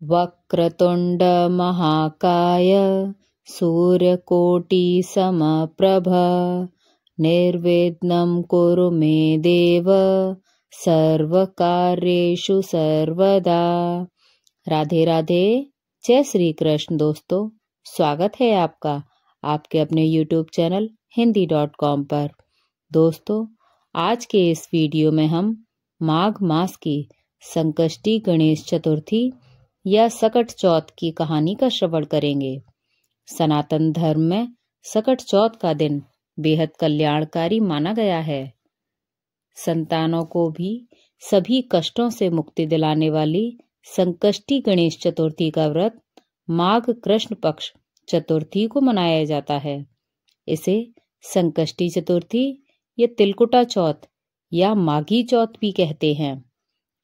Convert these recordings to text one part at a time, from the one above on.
वक्रतुंड महाकाय सूर्यकोटि समप्रभ निर्विघ्नं कुरु मे देव सर्वकार्येषु सर्वदा। राधे राधे, जय श्री कृष्ण। दोस्तों, स्वागत है आपका आपके अपने YouTube चैनल हिंदी.com पर। दोस्तों, आज के इस वीडियो में हम माघ मास की संकष्टी गणेश चतुर्थी या सकट चौथ की कहानी का श्रवण करेंगे। सनातन धर्म में सकट चौथ का दिन बेहद कल्याणकारी माना गया है। संतानों को भी सभी कष्टों से मुक्ति दिलाने वाली संकष्टी गणेश चतुर्थी का व्रत माघ कृष्ण पक्ष चतुर्थी को मनाया जाता है। इसे संकष्टी चतुर्थी या तिलकुटा चौथ या माघी चौथ भी कहते हैं।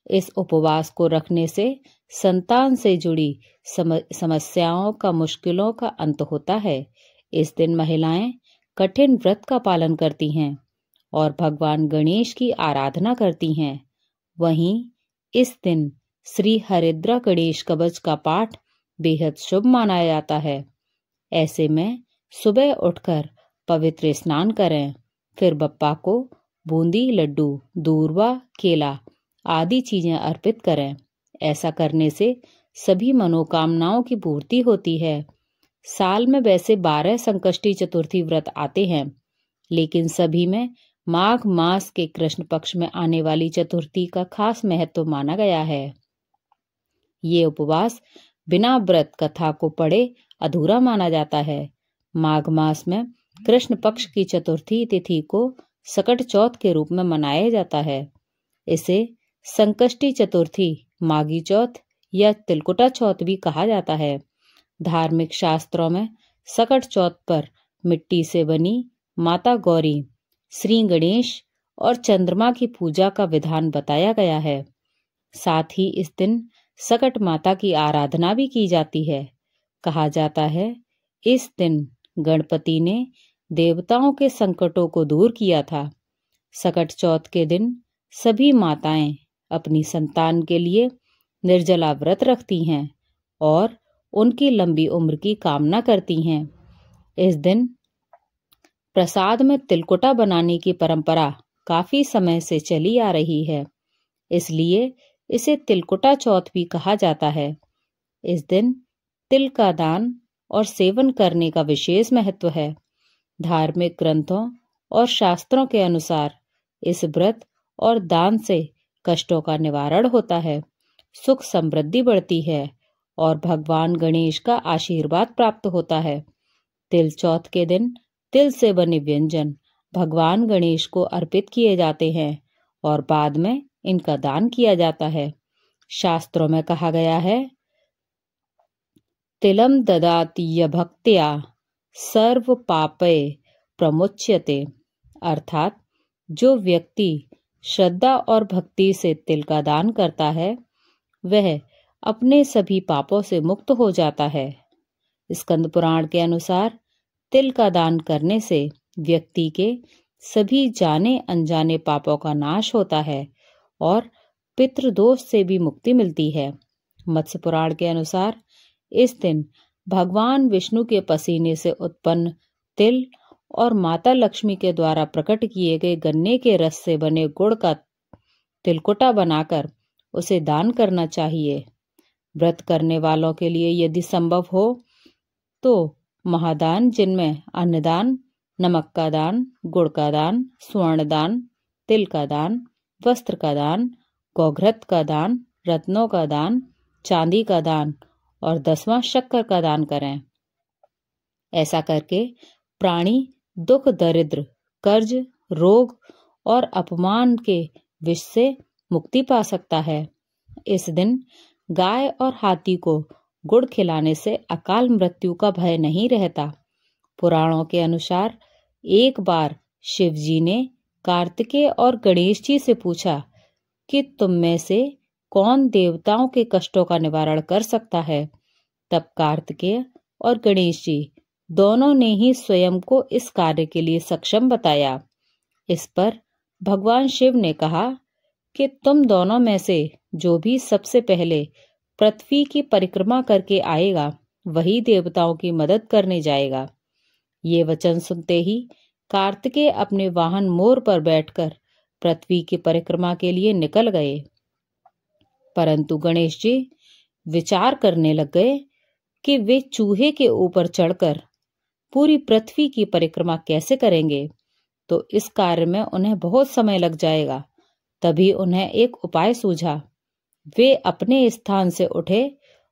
इस उपवास को रखने से संतान से जुड़ी समस्याओं का मुश्किलों का अंत होता है। इस दिन महिलाएं कठिन व्रत का पालन करती हैं और भगवान गणेश की आराधना करती हैं। वहीं इस दिन श्री हरिद्रा गणेश कवच का पाठ बेहद शुभ माना जाता है। ऐसे में सुबह उठकर पवित्र स्नान करें, फिर बप्पा को बूंदी, लड्डू, दूर्वा, केला आदि चीजें अर्पित करें। ऐसा करने से सभी मनोकामनाओं की पूर्ति होती है। साल में वैसे 12 संकष्टी चतुर्थी व्रत आते हैं, लेकिन सभी में माघ मास के कृष्ण पक्ष में आने वाली चतुर्थी का खास महत्व माना गया है। ये उपवास बिना व्रत कथा को पढ़े अधूरा माना जाता है। माघ मास में कृष्ण पक्ष की चतुर्थी तिथि को सकट चौथ के रूप में मनाया जाता है। इसे संकष्टी चतुर्थी, माघी चौथ या तिलकुटा चौथ भी कहा जाता है। धार्मिक शास्त्रों में सकट चौथ पर मिट्टी से बनी माता गौरी, श्री गणेश और चंद्रमा की पूजा का विधान बताया गया है। साथ ही इस दिन सकट माता की आराधना भी की जाती है। कहा जाता है इस दिन गणपति ने देवताओं के संकटों को दूर किया था। सकट चौथ के दिन सभी माताएं अपनी संतान के लिए निर्जला व्रत रखती हैं और उनकी लंबी उम्र की कामना करती हैं। इस दिन प्रसाद में तिलकुटा बनाने की परंपरा काफी समय से चली आ रही है, इसलिए इसे तिलकुटा चौथ भी कहा जाता है। इस दिन तिल का दान और सेवन करने का विशेष महत्व है। धार्मिक ग्रंथों और शास्त्रों के अनुसार इस व्रत और दान से कष्टों का निवारण होता है, सुख समृद्धि बढ़ती है और भगवान गणेश का आशीर्वाद प्राप्त होता है। तिल चौथ के दिन तिल से बने व्यंजन भगवान गणेश को अर्पित किए जाते हैं और बाद में इनका दान किया जाता है। शास्त्रों में कहा गया है, तिलम ददाति भक्त्या सर्व पापे प्रमुच्यते, अर्थात जो व्यक्ति श्रद्धा और भक्ति से तिल का दान करता है वह अपने सभी पापों से मुक्त हो जाता है। स्कंद पुराण के अनुसार तिल का दान करने से व्यक्ति के सभी जाने अनजाने पापों का नाश होता है और पितृदोष से भी मुक्ति मिलती है। मत्स्य पुराण के अनुसार इस दिन भगवान विष्णु के पसीने से उत्पन्न तिल और माता लक्ष्मी के द्वारा प्रकट किए गए गन्ने के रस से बने गुड़ का तिलकुटा बनाकर उसे दान करना चाहिए। व्रत करने वालों के लिए यदि संभव हो तो महादान, जिनमें अन्नदान, नमक का दान, गुड़ का दान, स्वर्ण दान, तिल का दान, वस्त्र का दान, गौघृत का दान, रत्नों का दान, चांदी का दान और 10वां शक्कर का दान करें। ऐसा करके प्राणी दुख, दरिद्र, कर्ज, रोग और अपमान के विष से मुक्ति पा सकता है। इस दिन गाय और हाथी को गुड़ खिलाने से अकाल मृत्यु का भय नहीं रहता। पुराणों के अनुसार एक बार शिव जी ने कार्तिकेय और गणेश जी से पूछा कि तुम में से कौन देवताओं के कष्टों का निवारण कर सकता है। तब कार्तिकेय और गणेश जी दोनों ने ही स्वयं को इस कार्य के लिए सक्षम बताया। इस पर भगवान शिव ने कहा कि तुम दोनों में से जो भी सबसे पहले पृथ्वी की परिक्रमा करके आएगा, वही देवताओं की मदद करने जाएगा। ये वचन सुनते ही कार्तिकेय अपने वाहन मोर पर बैठकर पृथ्वी की परिक्रमा के लिए निकल गए। परंतु गणेश जी विचार करने लग गए कि वे चूहे के ऊपर चढ़कर पूरी पृथ्वी की परिक्रमा कैसे करेंगे, तो इस कार्य में उन्हें बहुत समय लग जाएगा। तभी उन्हें एक उपाय सूझा। वे अपने स्थान से उठे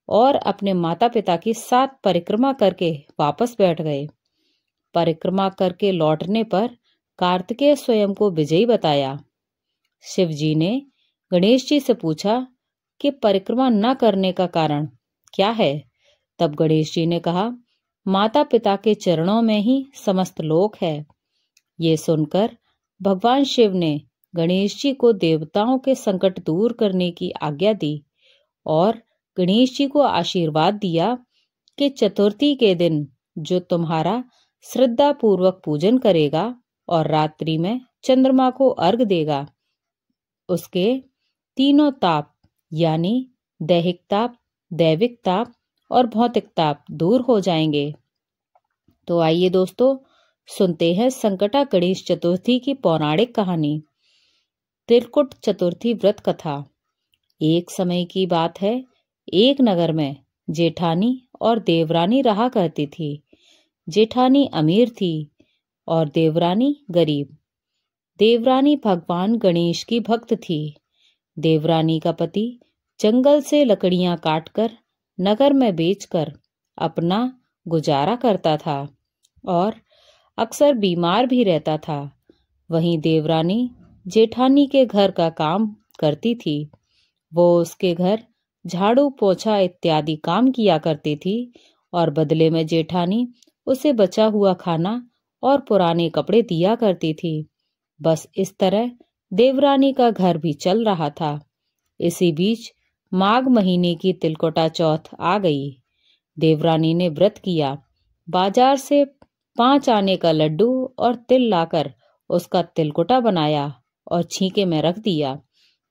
और अपने माता पिता की 7 परिक्रमा करके वापस बैठ गए। परिक्रमा करके लौटने पर कार्तिकेय स्वयं को विजयी बताया। शिव जी ने गणेश जी से पूछा कि परिक्रमा न करने का कारण क्या है। तब गणेश जी ने कहा, माता पिता के चरणों में ही समस्त लोक है। ये सुनकर भगवान शिव ने गणेश जी को देवताओं के संकट दूर करने की आज्ञा दी और गणेश जी को आशीर्वाद दिया कि चतुर्थी के दिन जो तुम्हारा श्रद्धा पूर्वक पूजन करेगा और रात्रि में चंद्रमा को अर्घ देगा, उसके तीनों ताप यानी दैहिक ताप, दैविक ताप और भौतिक ताप दूर हो जाएंगे। तो आइए दोस्तों, सुनते हैं संकटा गणेश चतुर्थी की पौराणिक कहानी। त्रिकुट चतुर्थी व्रत कथा। एक समय की बात है, एक नगर में जेठानी और देवरानी रहा करती थी। जेठानी अमीर थी और देवरानी गरीब। देवरानी भगवान गणेश की भक्त थी। देवरानी का पति जंगल से लकड़ियां काटकर नगर में बेचकर अपना गुजारा करता था और अक्सर बीमार भी रहता था। वहीं देवरानी जेठानी के घर का काम करती थी। वो उसके घर झाड़ू पोछा इत्यादि काम किया करती थी और बदले में जेठानी उसे बचा हुआ खाना और पुराने कपड़े दिया करती थी। बस इस तरह देवरानी का घर भी चल रहा था। इसी बीच माघ महीने की तिलकोटा चौथ आ गई। देवरानी ने व्रत किया। बाजार से 5 आने का लड्डू और तिल लाकर उसका तिलकोटा बनाया और छींके में रख दिया।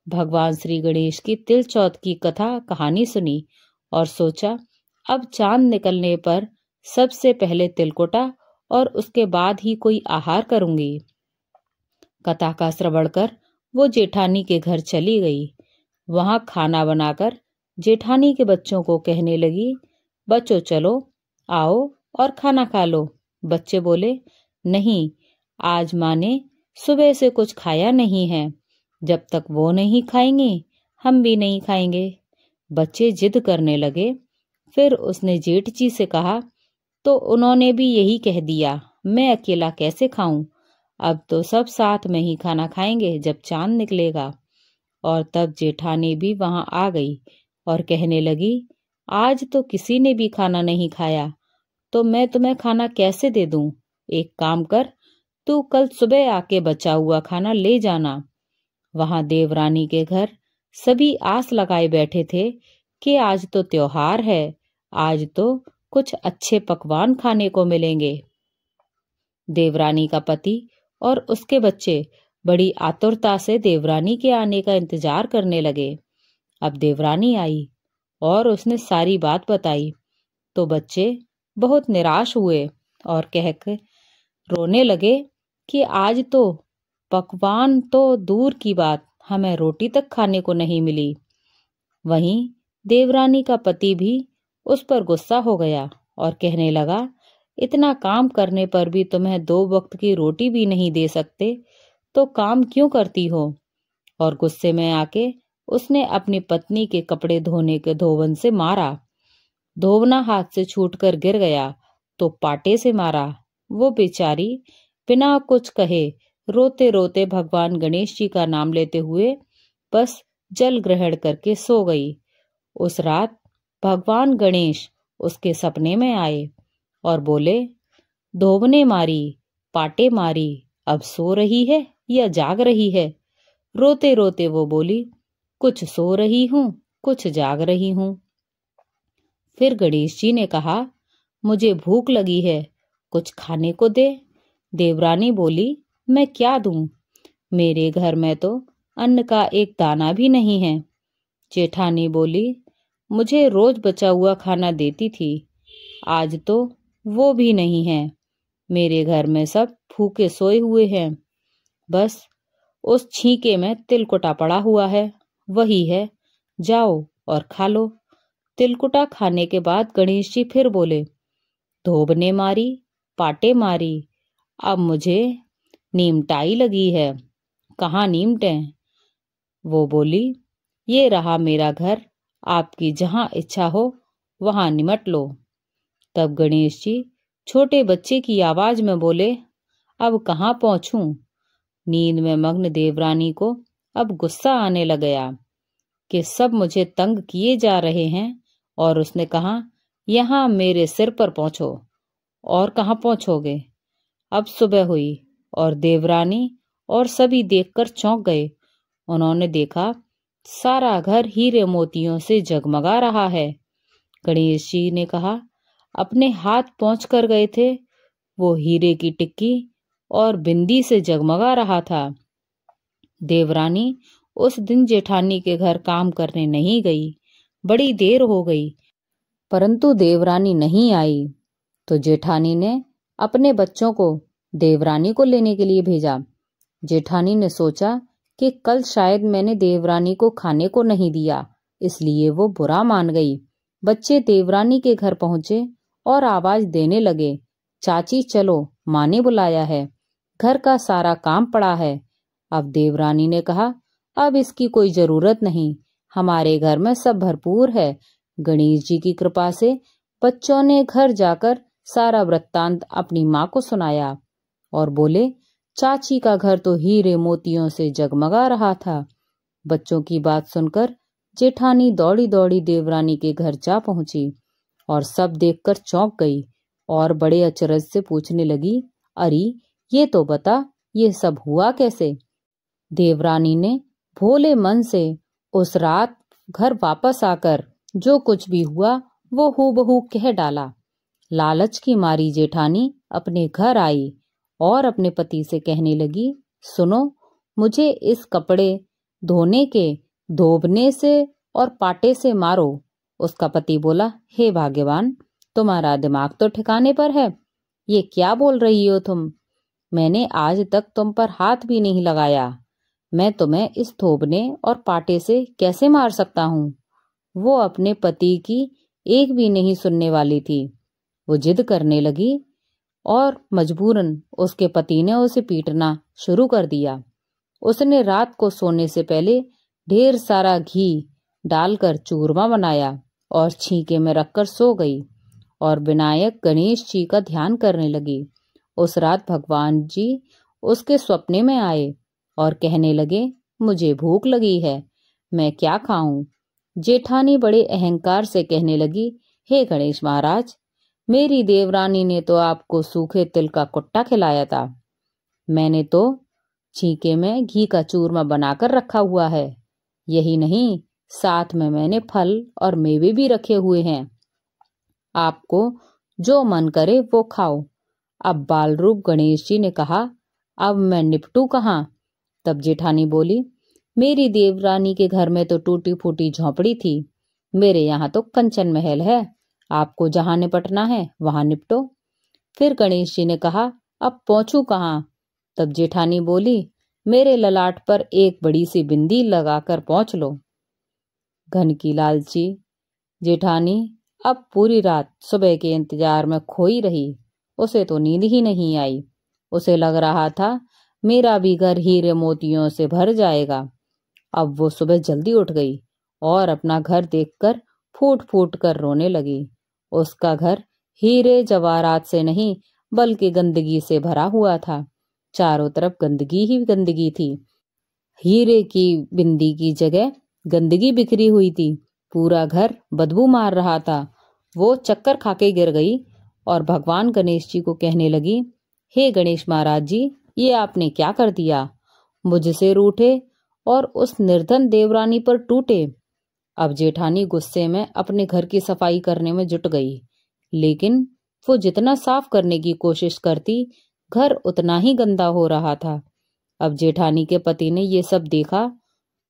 भगवान श्री गणेश की तिल चौथ की कथा कहानी सुनी और सोचा, अब चांद निकलने पर सबसे पहले तिलकोटा और उसके बाद ही कोई आहार करूंगी। कथा का श्रवण कर वो जेठानी के घर चली गई। वहां खाना बनाकर जेठानी के बच्चों को कहने लगी, बच्चों चलो आओ और खाना खा लो। बच्चे बोले, नहीं, आज माँ ने सुबह से कुछ खाया नहीं है, जब तक वो नहीं खाएंगे हम भी नहीं खाएंगे। बच्चे जिद करने लगे। फिर उसने जेठ जी से कहा, तो उन्होंने भी यही कह दिया, मैं अकेला कैसे खाऊं, अब तो सब साथ में ही खाना खाएंगे जब चांद निकलेगा। और तब जेठानी भी वहां आ गई और कहने लगी, आज तो किसी ने भी खाना नहीं खाया, तो मैं तुम्हें खाना कैसे दे दूं। एक काम कर, तू कल सुबह आके बचा हुआ खाना ले जाना। वहां देवरानी के घर सभी आस लगाए बैठे थे कि आज तो त्योहार है, आज तो कुछ अच्छे पकवान खाने को मिलेंगे। देवरानी का पति और उसके बच्चे बड़ी आतुरता से देवरानी के आने का इंतजार करने लगे। अब देवरानी आई और उसने सारी बात बताई तो बच्चे बहुत निराश हुए और कहकर रोने लगे कि आज तो पकवान तो दूर की बात, हमें रोटी तक खाने को नहीं मिली। वहीं देवरानी का पति भी उस पर गुस्सा हो गया और कहने लगा, इतना काम करने पर भी तुम्हें 2 वक्त की रोटी भी नहीं दे सकते तो काम क्यों करती हो। और गुस्से में आके उसने अपनी पत्नी के कपड़े धोने के धोवन से मारा। धोवना हाथ से छूटकर गिर गया तो पाटे से मारा। वो बेचारी बिना कुछ कहे रोते रोते भगवान गणेश जी का नाम लेते हुए बस जल ग्रहण करके सो गई। उस रात भगवान गणेश उसके सपने में आए और बोले, धोबने मारी, पाटे मारी, अब सो रही है या जाग रही है। रोते रोते वो बोली, कुछ सो रही हूँ, कुछ जाग रही हूँ। फिर गणेश जी ने कहा, मुझे भूख लगी है, कुछ खाने को दे। देवरानी बोली, मैं क्या दूं, मेरे घर में तो अन्न का एक दाना भी नहीं है। जेठानी बोली, मुझे रोज बचा हुआ खाना देती थी, आज तो वो भी नहीं है। मेरे घर में सब भूखे सोए हुए हैं। बस उस छींके में तिलकुटा पड़ा हुआ है, वही है, जाओ और खा लो। तिलकुटा खाने के बाद गणेश जी फिर बोले, धोब ने मारी, पाटे मारी, अब मुझे नीमटाई लगी है। कहाँ नीमटें? वो बोली, ये रहा मेरा घर, आपकी जहां इच्छा हो वहां निमट लो। तब गणेश जी छोटे बच्चे की आवाज में बोले, अब कहाँ पहुंचूं? नींद में मग्न देवरानी को अब गुस्सा आने लग गया कि सब मुझे तंग किए जा रहे हैं, और उसने कहा, यहाँ मेरे सिर पर पहुंचो। और कहाँ पहुंचोगे? अब सुबह हुई और देवरानी और सभी देखकर चौंक गए। उन्होंने देखा सारा घर हीरे मोतियों से जगमगा रहा है। गणेश जी ने कहा, अपने हाथ पहुंच कर गए थे, वो हीरे की टिक्की और बिंदी से जगमगा रहा था। देवरानी उस दिन जेठानी के घर काम करने नहीं गई। बड़ी देर हो गई, परंतु देवरानी नहीं आई। तो जेठानी ने अपने बच्चों को देवरानी को लेने के लिए भेजा। जेठानी ने सोचा कि कल शायद मैंने देवरानी को खाने को नहीं दिया, इसलिए वो बुरा मान गई। बच्चे देवरानी के घर पहुंचे और आवाज देने लगे, चाची चलो, माँ ने बुलाया है, घर का सारा काम पड़ा है। अब देवरानी ने कहा, अब इसकी कोई जरूरत नहीं, हमारे घर में सब भरपूर है। गणेश जी की कृपा से बच्चों ने घर जाकर सारा वृत्तांत अपनी माँ को सुनाया और बोले, चाची का घर तो हीरे मोतियों से जगमगा रहा था। बच्चों की बात सुनकर जेठानी दौड़ी दौड़ी देवरानी के घर जा पहुंची और सब देखकर चौंक गई और बड़े अचरज से पूछने लगी, अरे ये तो बता, ये सब हुआ कैसे? देवरानी ने भोले मन से उस रात घर वापस आकर जो कुछ भी हुआ वो हूबहू कह डाला। लालच की मारी जेठानी अपने घर आई और अपने पति से कहने लगी, सुनो, मुझे इस कपड़े धोने के धोबने से और पाटे से मारो। उसका पति बोला, हे भाग्यवान, तुम्हारा दिमाग तो ठिकाने पर है, ये क्या बोल रही हो तुम? मैंने आज तक तुम पर हाथ भी नहीं लगाया, मैं तुम्हें इस धोबने और पाटे से कैसे मार सकता हूँ? वो अपने पति की एक भी नहीं सुनने वाली थी। वो जिद करने लगी और मजबूरन उसके पति ने उसे पीटना शुरू कर दिया। उसने रात को सोने से पहले ढेर सारा घी डालकर चूरमा बनाया और छींके में रखकर सो गई और विनायक गणेश जी का ध्यान करने लगी। उस रात भगवान जी उसके सपने में आए और कहने लगे, मुझे भूख लगी है, मैं क्या खाऊं? जेठानी बड़े अहंकार से कहने लगी, हे गणेश महाराज, मेरी देवरानी ने तो आपको सूखे तिल का कुट्टा खिलाया था। मैंने तो छींके में घी का चूरमा बनाकर रखा हुआ है। यही नहीं, साथ में मैंने फल और मेवे भी रखे हुए हैं। आपको जो मन करे वो खाओ। अब बाल रूप गणेश जी ने कहा, अब मैं निपटू कहाँ? तब जेठानी बोली, मेरी देवरानी के घर में तो टूटी फूटी झोंपड़ी थी, मेरे यहाँ तो कंचन महल है, आपको जहां निपटना है वहां निपटो। फिर गणेश जी ने कहा, अब पहुंचू कहाँ? तब जेठानी बोली, मेरे ललाट पर एक बड़ी सी बिंदी लगाकर पहुंच लो। घन की लालची जेठानी अब पूरी रात सुबह के इंतजार में खोई रही। उसे तो नींद ही नहीं आई। उसे लग रहा था मेरा भी घर हीरे मोतियों से भर जाएगा। अब वो सुबह जल्दी उठ गई और अपना घर देखकर फूट फूट कर रोने लगी। उसका घर हीरे जवाहरात से नहीं बल्कि गंदगी से भरा हुआ था। चारों तरफ गंदगी ही गंदगी थी। हीरे की बिंदी की जगह गंदगी बिखरी हुई थी। पूरा घर बदबू मार रहा था। वो चक्कर खाके गिर गई और भगवान गणेश जी को कहने लगी, हे गणेश महाराज जी, ये आपने क्या कर दिया? मुझसे रूठे और उस निर्धन देवरानी पर टूटे। अब जेठानी गुस्से में अपने घर की सफाई करने में जुट गई, लेकिन वो जितना साफ करने की कोशिश करती घर उतना ही गंदा हो रहा था। अब जेठानी के पति ने ये सब देखा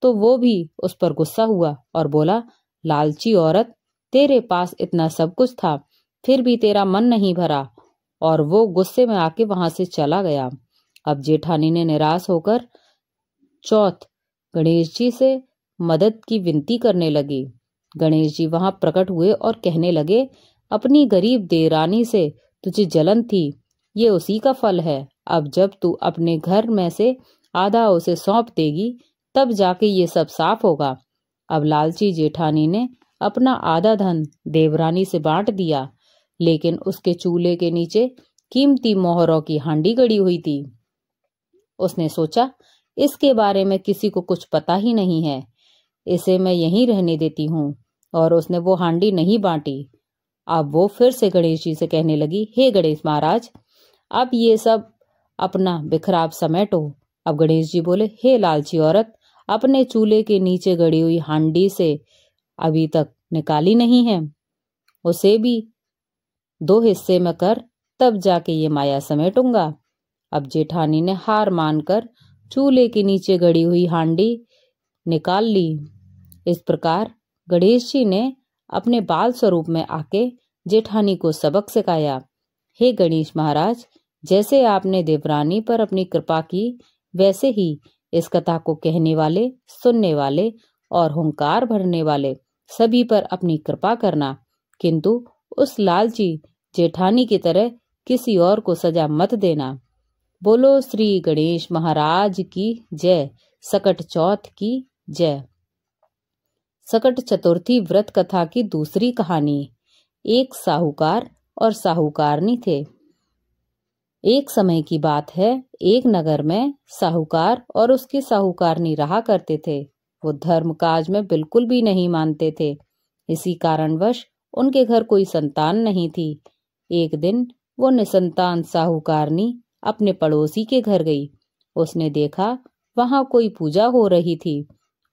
तो वो भी उस पर गुस्सा हुआ और बोला, लालची औरत, तेरे पास इतना सब कुछ था, फिर भी तेरा मन नहीं भरा। और वो गुस्से में आके वहां से चला गया। अब जेठानी ने निराश होकर चौथ गणेश जी से मदद की विनती करने लगी। गणेश जी वहां प्रकट हुए और कहने लगे, अपनी गरीब देरानी से तुझे जलन थी, ये उसी का फल है। अब जब तू अपने घर में से आधा उसे सौंप देगी, तब जाके ये सब साफ होगा। अब लालची जेठानी ने अपना आधा धन देवरानी से बांट दिया, लेकिन उसके चूल्हे के नीचे कीमती मोहरों की हांडी गड़ी हुई थी। उसने सोचा, इसके बारे में किसी को कुछ पता ही नहीं है, इसे मैं यहीं रहने देती हूँ। और उसने वो हांडी नहीं बांटी। अब वो फिर से गणेश जी से कहने लगी, हे गणेश महाराज, अब ये सब अपना बिखराव समेटो। अब गणेश जी बोले, हे लालची औरत, अपने चूल्हे के नीचे गड़ी हुई हांडी से अभी तक निकाली नहीं है, उसे भी 2 हिस्से में कर, तब जाके ये माया समेटूंगा। अब जेठानी ने हार मानकर चूल्हे के नीचे गड़ी हुई हांडी निकाल ली। इस प्रकार गणेश जी ने अपने बाल स्वरूप में आके जेठानी को सबक सिखाया। हे गणेश महाराज, जैसे आपने देवरानी पर अपनी कृपा की, वैसे ही इस कथा को कहने वाले, सुनने वाले और हुंकार भरने वाले सभी पर अपनी कृपा करना, किंतु उस लालची जेठानी की तरह किसी और को सजा मत देना। बोलो श्री गणेश महाराज की जय। सकट चौथ की जय। सकट चतुर्थी व्रत कथा की दूसरी कहानी। एक साहूकार और साहूकारनी थे। एक समय की बात है, एक नगर में साहूकार और उसकी साहूकारनी रहा करते थे। वो धर्म काज में बिल्कुल भी नहीं मानते थे। इसी कारणवश उनके घर कोई संतान नहीं थी। एक दिन वो निसंतान साहूकारनी अपने पड़ोसी के घर गई। उसने देखा वहां कोई पूजा हो रही थी।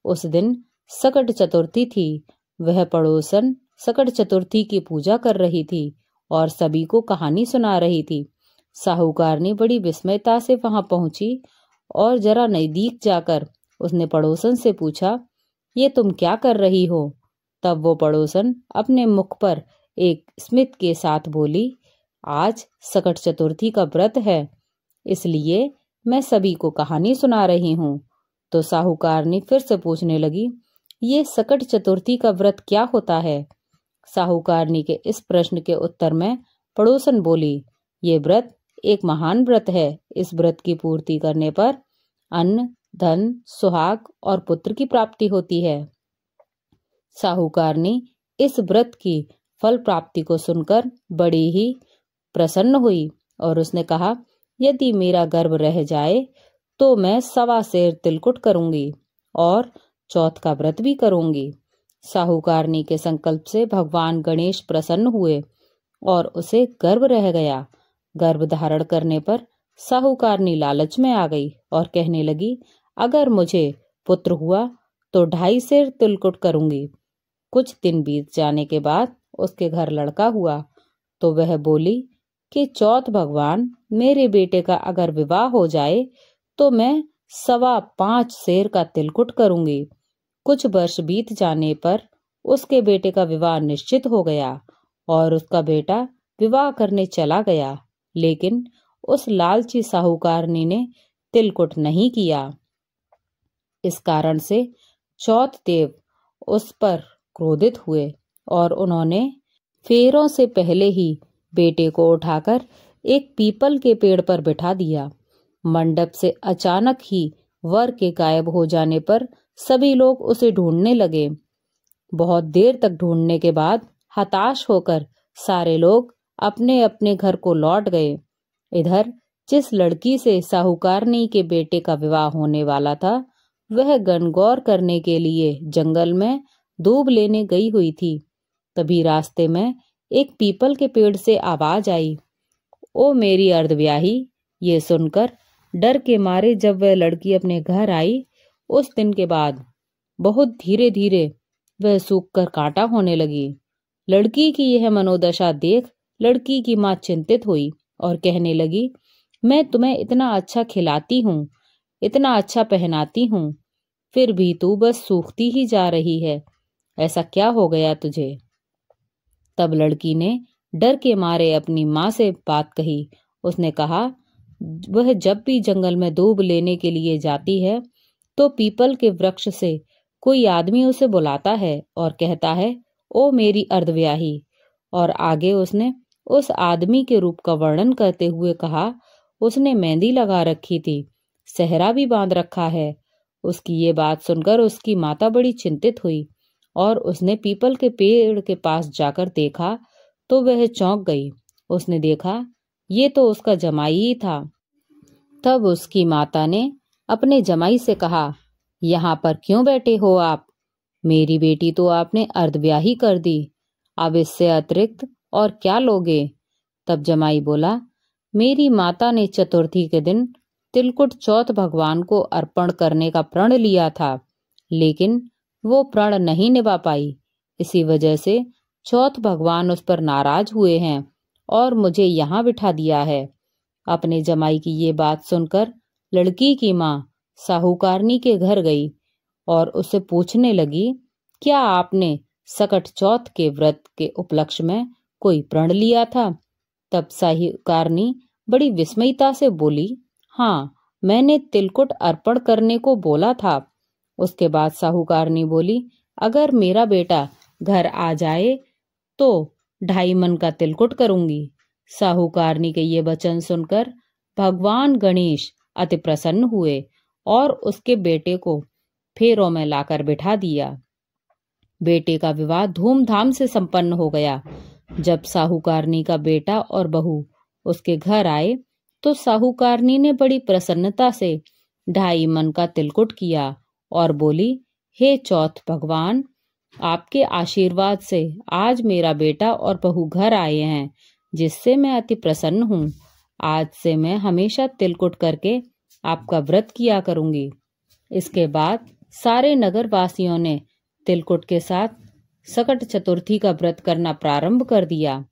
उस दिन सकट चतुर्थी थी। वह पड़ोसन सकट चतुर्थी की पूजा कर रही थी और सभी को कहानी सुना रही थी। साहूकारनी बड़ी विस्मयता से वहां पहुंची और जरा नजदीक जाकर उसने पड़ोसन से पूछा, ये तुम क्या कर रही हो? तब वो पड़ोसन अपने मुख पर एक स्मित के साथ बोली, आज सकट चतुर्थी का व्रत है, इसलिए मैं सभी को कहानी सुना रही हूँ। तो साहूकारनी फिर से पूछने लगी, ये सकट चतुर्थी का व्रत क्या होता है? साहूकारनी के इस प्रश्न के उत्तर में पड़ोसन बोली, ये व्रत एक महान व्रत है। इस व्रत की पूर्ति करने पर अन्न, धन, सुहाग और पुत्र की प्राप्ति होती है। साहूकारनी इस व्रत की फल प्राप्ति को सुनकर बड़ी ही प्रसन्न हुई और उसने कहा, यदि मेरा गर्भ रह जाए तो मैं 1.25 सेर तिलकुट करूंगी और चौथ का व्रत भी करूंगी। साहूकारनी के संकल्प से भगवान गणेश प्रसन्न हुए और उसे गर्भ रह गया। गर्भ धारण करने पर साहूकारनी लालच में आ गई और कहने लगी, अगर मुझे पुत्र हुआ तो 2.5 सेर तिलकुट करूंगी। कुछ दिन बीत जाने के बाद उसके घर लड़का हुआ तो वह बोली कि चौथ भगवान, मेरे बेटे का अगर विवाह हो जाए तो मैं 5.25 सेर का तिलकुट करूंगी। कुछ वर्ष बीत जाने पर उसके बेटे का विवाह निश्चित हो गया और उसका बेटा विवाह करने चला गया, लेकिन उस लालची साहूकारनी ने तिलकुट नहीं किया। इस कारण से चौथ देव उस पर क्रोधित हुए और उन्होंने फेरों से पहले ही बेटे को उठाकर एक पीपल के पेड़ पर बिठा दिया। मंडप से अचानक ही वर के गायब हो जाने पर सभी लोग उसे ढूंढने लगे। बहुत देर तक ढूंढने के बाद हताश होकर सारे लोग अपने अपने घर को लौट गए। इधर जिस लड़की से साहूकारनी के बेटे का विवाह होने वाला था, वह गणगौर करने के लिए जंगल में दूब लेने गई हुई थी। तभी रास्ते में एक पीपल के पेड़ से आवाज आई, ओ मेरी अर्धव्याही। ये सुनकर डर के मारे जब वह लड़की अपने घर आई, उस दिन के बाद बहुत धीरे धीरे वह सूखकर कांटा होने लगी। लड़की की यह मनोदशा देख लड़की की माँ चिंतित हुई और कहने लगी, मैं तुम्हें इतना अच्छा खिलाती हूँ, इतना अच्छा पहनाती हूँ, फिर भी तू बस सूखती ही जा रही है। ऐसा क्या हो गया तुझे? तब लड़की ने डर के मारे अपनी माँ से बात कही। उसने कहा, वह जब भी जंगल में दूब लेने के लिए जाती है तो पीपल के वृक्ष से कोई आदमी उसे बुलाता है और कहता है, ओ मेरी अर्धव्याही। और आगे उसने उस आदमी के रूप का वर्णन करते हुए कहा, उसने मेहंदी लगा रखी थी, सेहरा भी बांध रखा है। उसकी ये बात सुनकर उसकी माता बड़ी चिंतित हुई और उसने पीपल के पेड़ के पास जाकर देखा तो वह चौंक गई। उसने देखा ये तो उसका जमाई ही था। तब उसकी माता ने अपने जमाई से कहा, यहाँ पर क्यों बैठे हो आप? मेरी बेटी तो आपने अर्धव्याही कर दी, अब इससे अतिरिक्त और क्या लोगे? तब जमाई बोला, मेरी माता ने चतुर्थी के दिन तिलकुट चौथ भगवान को अर्पण करने का प्रण लिया था, लेकिन वो प्रण नहीं निभा पाई। इसी वजह से चौथ भगवान उस पर नाराज हुए हैं और मुझे यहाँ बिठा दिया है। अपने जमाई की ये बात सुनकर लड़की की माँ साहूकारनी के घर गई और उससे पूछने लगी, क्या आपने सकट चौथ के व्रत के उपलक्ष्य में कोई प्रण लिया था? तब साहूकारनी बड़ी विस्मयता से बोली, हाँ, मैंने तिलकुट अर्पण करने को बोला था। उसके बाद साहूकारनी बोली, अगर मेरा बेटा घर आ जाए तो 2.5 मन का तिलकुट करूंगी। साहूकारनी के ये वचन सुनकर भगवान गणेश अति प्रसन्न हुए और उसके बेटे को फेरों में लाकर बिठा दिया। बेटे का विवाह धूमधाम से संपन्न हो गया। जब साहूकारनी का बेटा और बहू उसके घर आए तो साहूकारनी ने बड़ी प्रसन्नता से 2.5 मन का तिलकुट किया और बोली, हे चौथ भगवान, आपके आशीर्वाद से आज मेरा बेटा और बहू घर आए हैं, जिससे मैं अति प्रसन्न हूँ। आज से मैं हमेशा तिलकुट करके आपका व्रत किया करूंगी। इसके बाद सारे नगर वासियों ने तिलकुट के साथ सकट चतुर्थी का व्रत करना प्रारंभ कर दिया।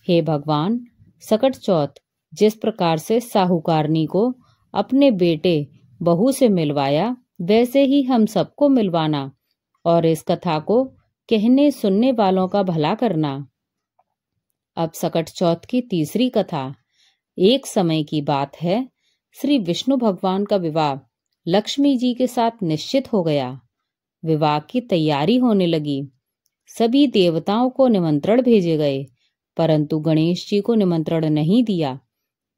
हे भगवान, सकट चौथ जिस प्रकार से साहूकारनी को अपने बेटे बहू से मिलवाया, वैसे ही हम सबको मिलवाना और इस कथा को कहने सुनने वालों का भला करना। अब सकट चौथ की तीसरी कथा। एक समय की बात है, श्री विष्णु भगवान का विवाह लक्ष्मी जी के साथ निश्चित हो गया। विवाह की तैयारी होने लगी। सभी देवताओं को निमंत्रण भेजे गए, परंतु गणेश जी को निमंत्रण नहीं दिया।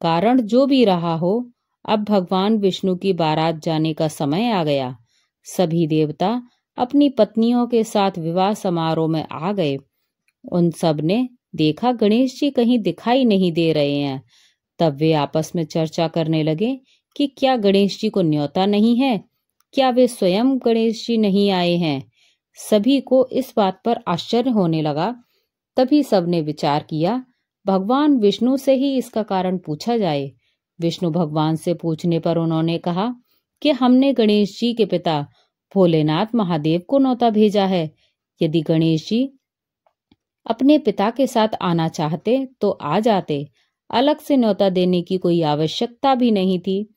कारण जो भी रहा हो, अब भगवान विष्णु की बारात जाने का समय आ गया। सभी देवता अपनी पत्नियों के साथ विवाह समारोह में आ गए। उन सब ने देखा गणेश जी कहीं दिखाई नहीं दे रहे हैं। तब वे आपस में चर्चा करने लगे कि क्या गणेश जी को न्योता नहीं है, क्या वे स्वयं गणेश जी नहीं आए हैं। सभी को इस बात पर आश्चर्य होने लगा। तभी सबने विचार किया, भगवान विष्णु से ही इसका कारण पूछा जाए। विष्णु भगवान से पूछने पर उन्होंने कहा कि हमने गणेश जी के पिता भोलेनाथ महादेव को न्योता भेजा है। यदि गणेश जी अपने पिता के साथ आना चाहते तो आ जाते, अलग से न्योता देने की कोई आवश्यकता भी नहीं थी।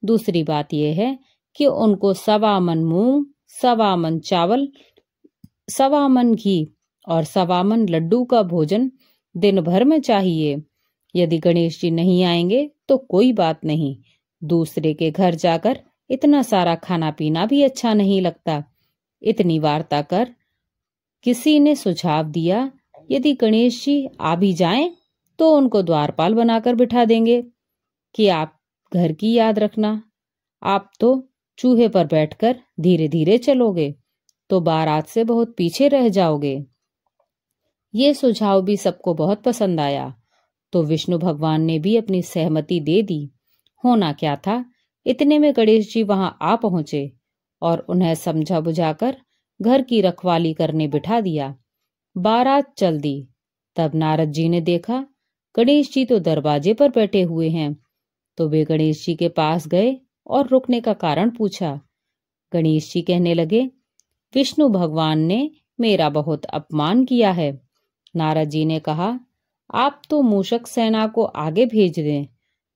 दूसरी बात यह है कि उनको 1.25 मन मूंग, 1.25 मन चावल, 1.25 मन घी और 1.25 मन लड्डू का भोजन दिन भर में चाहिए। यदि गणेश जी नहीं आएंगे तो कोई बात नहीं, दूसरे के घर जाकर इतना सारा खाना पीना भी अच्छा नहीं लगता। इतनी वार्ता कर किसी ने सुझाव दिया, यदि गणेश जी आ भी जाएं तो उनको द्वारपाल बनाकर बिठा देंगे कि आप घर की याद रखना, आप तो चूहे पर बैठकर धीरे धीरे चलोगे तो बारात से बहुत पीछे रह जाओगे। ये सुझाव भी सबको बहुत पसंद आया, तो विष्णु भगवान ने भी अपनी सहमति दे दी। होना क्या था, इतने में गणेश जी वहां आ पहुंचे और उन्हें समझा बुझाकर घर की रखवाली करने बिठा दिया। बारात चल दी। तब नारद जी ने देखा गणेश जी तो दरवाजे पर बैठे हुए हैं, तो वे गणेश जी के पास गए और रुकने का कारण पूछा। गणेश जी कहने लगे, विष्णु भगवान ने मेरा बहुत अपमान किया है। नारद जी ने कहा, आप तो मूषक सेना को आगे भेज दें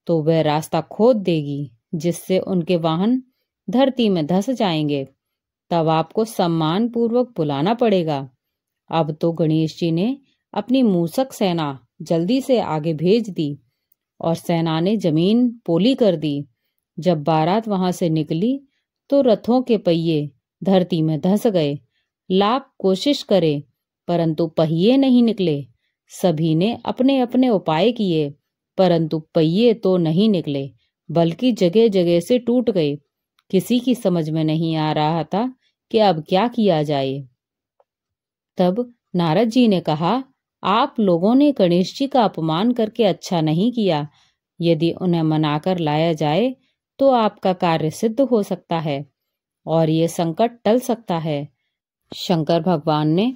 तो वह रास्ता खोद देगी, जिससे उनके वाहन धरती में धंस जाएंगे। तब आपको सम्मान पूर्वक बुलाना पड़ेगा अब तो गणेश जी ने अपनी मूसक सेना जल्दी से आगे भेज दी और सेना ने जमीन पोली कर दी। जब बारात वहां से निकली तो रथों के पहिए धरती में धंस गए। लाख कोशिश करे परंतु पहिए नहीं निकले। सभी ने अपने अपने उपाय किए परंतु पहिए तो नहीं निकले, बल्कि जगह जगह से टूट गए। किसी की समझ में नहीं आ रहा था कि अब क्या किया जाए। तब नारद जी ने कहा, आप लोगों ने गणेश जी का अपमान करके अच्छा नहीं किया। यदि उन्हें मनाकर लाया जाए तो आपका कार्य सिद्ध हो सकता है और ये संकट टल सकता है। शंकर भगवान ने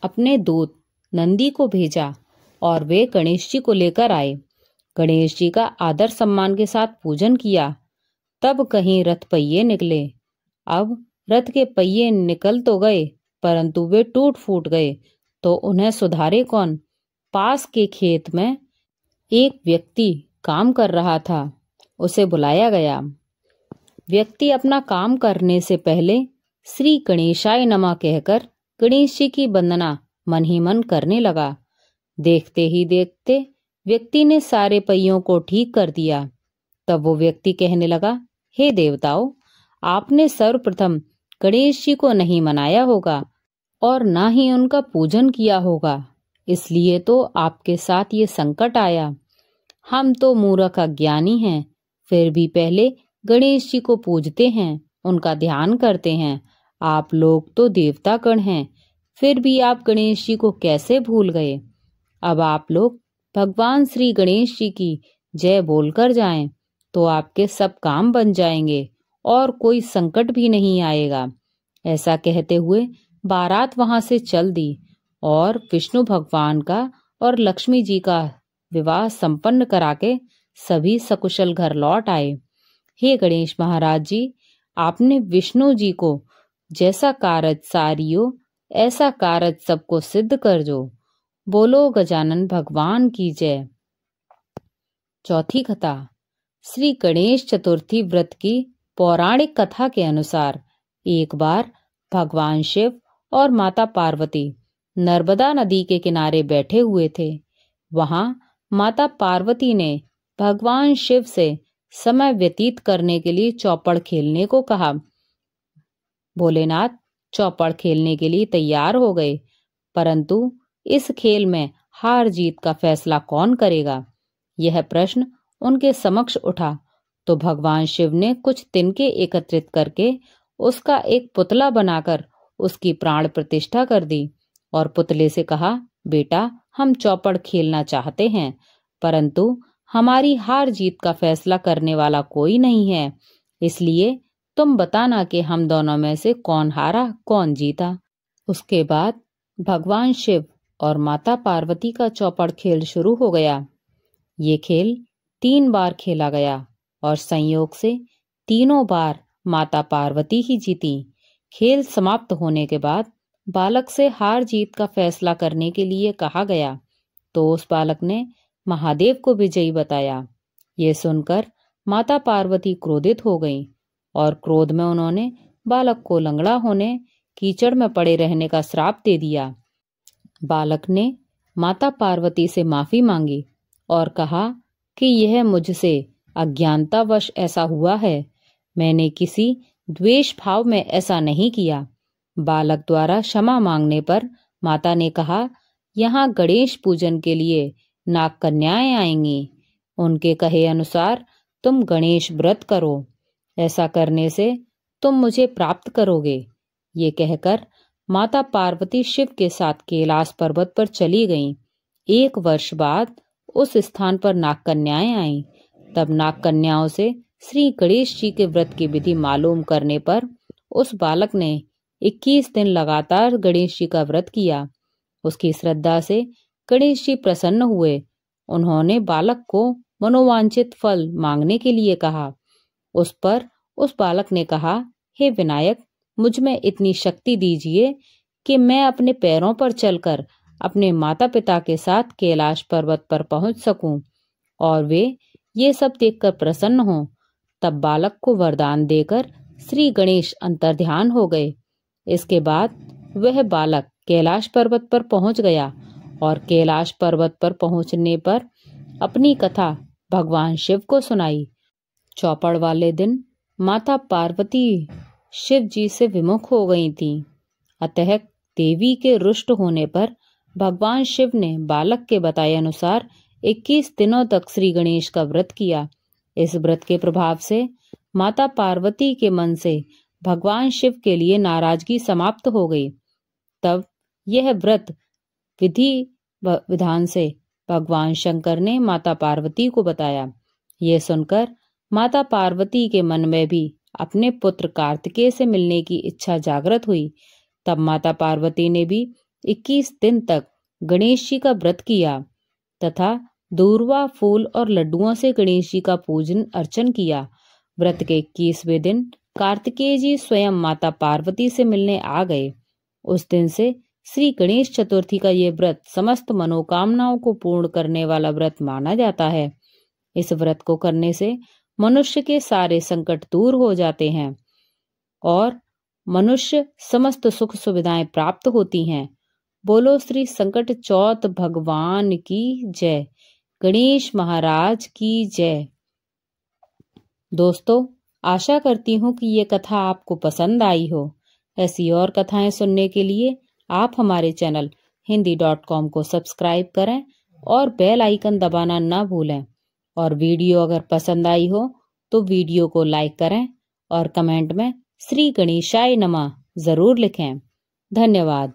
अपने दूत नंदी को भेजा और वे गणेश जी को लेकर आए। गणेश जी का आदर सम्मान के साथ पूजन किया। तब कहीं रथ पहिए निकले। अब रथ के पहिए निकल तो गए परंतु वे टूट फूट गए तो उन्हें सुधारे कौन। पास के खेत में एक व्यक्ति काम कर रहा था, उसे बुलाया गया। व्यक्ति अपना काम करने से पहले श्री गणेशाय नमः कहकर गणेश जी की वंदना मन ही मन करने लगा। देखते ही देखते व्यक्ति ने सारे पहियों को ठीक कर दिया। तब वो व्यक्ति कहने लगा, हे देवताओं, आपने सर्वप्रथम गणेश जी को नहीं मनाया होगा और ना ही उनका पूजन किया होगा, इसलिए तो आपके साथ ये संकट आया। हम तो मूर्ख अज्ञानी हैं, फिर भी पहले गणेश जी को पूजते हैं, उनका ध्यान करते हैं। आप लोग तो देवतागण हैं, फिर भी आप गणेश जी को कैसे भूल गए। अब आप लोग भगवान श्री गणेश जी की जय बोलकर जाएं तो आपके सब काम बन जाएंगे और कोई संकट भी नहीं आएगा। ऐसा कहते हुए बारात वहां से चल दी और विष्णु भगवान का और लक्ष्मी जी का विवाह संपन्न करा के सभी सकुशल घर लौट आए। हे गणेश महाराज जी, आपने विष्णु जी को जैसा कारज सारियो ऐसा कारज सबको सिद्ध कर जो। बोलो गजानन भगवान की जय। चौथी कथा। श्री गणेश चतुर्थी व्रत की पौराणिक कथा के अनुसार एक बार भगवान शिव और माता पार्वती नर्मदा नदी के किनारे बैठे हुए थे। वहां माता पार्वती ने भगवान शिव से समय व्यतीत करने के लिए चौपड़ खेलने को कहा। भोलेनाथ चौपड़ खेलने के लिए तैयार हो गए, परंतु इस खेल में हार जीत का फैसला कौन करेगा, यह प्रश्न उनके समक्ष उठा। तो भगवान शिव ने कुछ तिनके एकत्रित करके उसका एक पुतला बनाकर उसकी प्राण प्रतिष्ठा कर दी और पुतले से कहा, बेटा, हम चौपड़ खेलना चाहते हैं, परंतु हमारी हार जीत का फैसला करने वाला कोई नहीं है, इसलिए तुम बताना कि हम दोनों में से कौन हारा कौन जीता। उसके बाद भगवान शिव और माता पार्वती का चौपड़ खेल शुरू हो गया। ये खेल 3 बार खेला गया और संयोग से तीनों बार माता पार्वती ही जीती। खेल समाप्त होने के बाद बालक से हार जीत का फैसला करने के लिए कहा गया, तो उस बालक ने महादेव को विजयी बताया। ये सुनकर माता पार्वती क्रोधित हो गईं और क्रोध में उन्होंने बालक को लंगड़ा होने, कीचड़ में पड़े रहने का श्राप दे दिया। बालक ने माता पार्वती से माफी मांगी और कहा कि यह मुझसे अज्ञानतावश ऐसा हुआ है, मैंने किसी द्वेष भाव में ऐसा नहीं किया। बालक द्वारा क्षमा मांगने पर माता ने कहा, यहाँ गणेश पूजन के लिए नाग कन्याएं आएंगी, उनके कहे अनुसार तुम गणेश व्रत करो, ऐसा करने से तुम मुझे प्राप्त करोगे। ये कहकर माता पार्वती शिव के साथ कैलाश पर्वत पर चली गईं। 1 वर्ष बाद उस स्थान पर नाग कन्याएं आईं। तब नाग कन्याओं से श्री गणेश जी के व्रत की विधि मालूम करने पर उस बालक ने 21 दिन लगातार गणेश जी का व्रत किया। उसकी श्रद्धा से गणेश जी प्रसन्न हुए। उन्होंने बालक को मनोवांछित फल मांगने के लिए कहा। उस पर उस बालक ने कहा, हे विनायक, मुझ में इतनी शक्ति दीजिए कि मैं अपने पैरों पर चलकर अपने माता पिता के साथ कैलाश पर्वत पर पहुंच सकूं और वे ये सब देखकर प्रसन्न हों। तब बालक को वरदान देकर श्री गणेश अंतर्ध्यान हो गए। इसके बाद वह बालक कैलाश पर्वत पर पहुंच गया और कैलाश पर्वत पर पहुंचने पर अपनी कथा भगवान शिव को सुनाई। चौपड़ वाले दिन माता पार्वती शिव जी से विमुख हो गई थीं। अतः देवी के रुष्ट होने पर भगवान शिव ने बालक के बताए अनुसार 21 दिनों तक श्री गणेश का व्रत किया। इस व्रत के प्रभाव से माता पार्वती के मन से भगवान शिव के लिए नाराजगी समाप्त हो गई। तब यह व्रत विधि विधान से भगवान शंकर ने माता पार्वती को बताया। यह सुनकर माता पार्वती के मन में भी अपने पुत्र कार्तिकेय से मिलने की इच्छा जागृत हुई। तब माता पार्वती ने भी 21 दिन तक गणेश जी का व्रत किया तथा दूर्वा फूल और लड्डुओं से गणेश जी का पूजन अर्चन किया। व्रत के 21वें दिन कार्तिकेय जी स्वयं माता पार्वती से मिलने आ गए। उस दिन से श्री गणेश चतुर्थी का ये व्रत समस्त मनोकामनाओं को पूर्ण करने वाला व्रत माना जाता है। इस व्रत को करने से मनुष्य के सारे संकट दूर हो जाते हैं और मनुष्य समस्त सुख सुविधाएं प्राप्त होती हैं। बोलो श्री संकट चौथ भगवान की जय। गणेश महाराज की जय। दोस्तों, आशा करती हूँ कि ये कथा आपको पसंद आई हो। ऐसी और कथाएं सुनने के लिए आप हमारे चैनल hindi.com को सब्सक्राइब करें और बेल आइकन दबाना न भूलें। और वीडियो अगर पसंद आई हो तो वीडियो को लाइक करें और कमेंट में श्री गणेशाय नमः जरूर लिखें। धन्यवाद।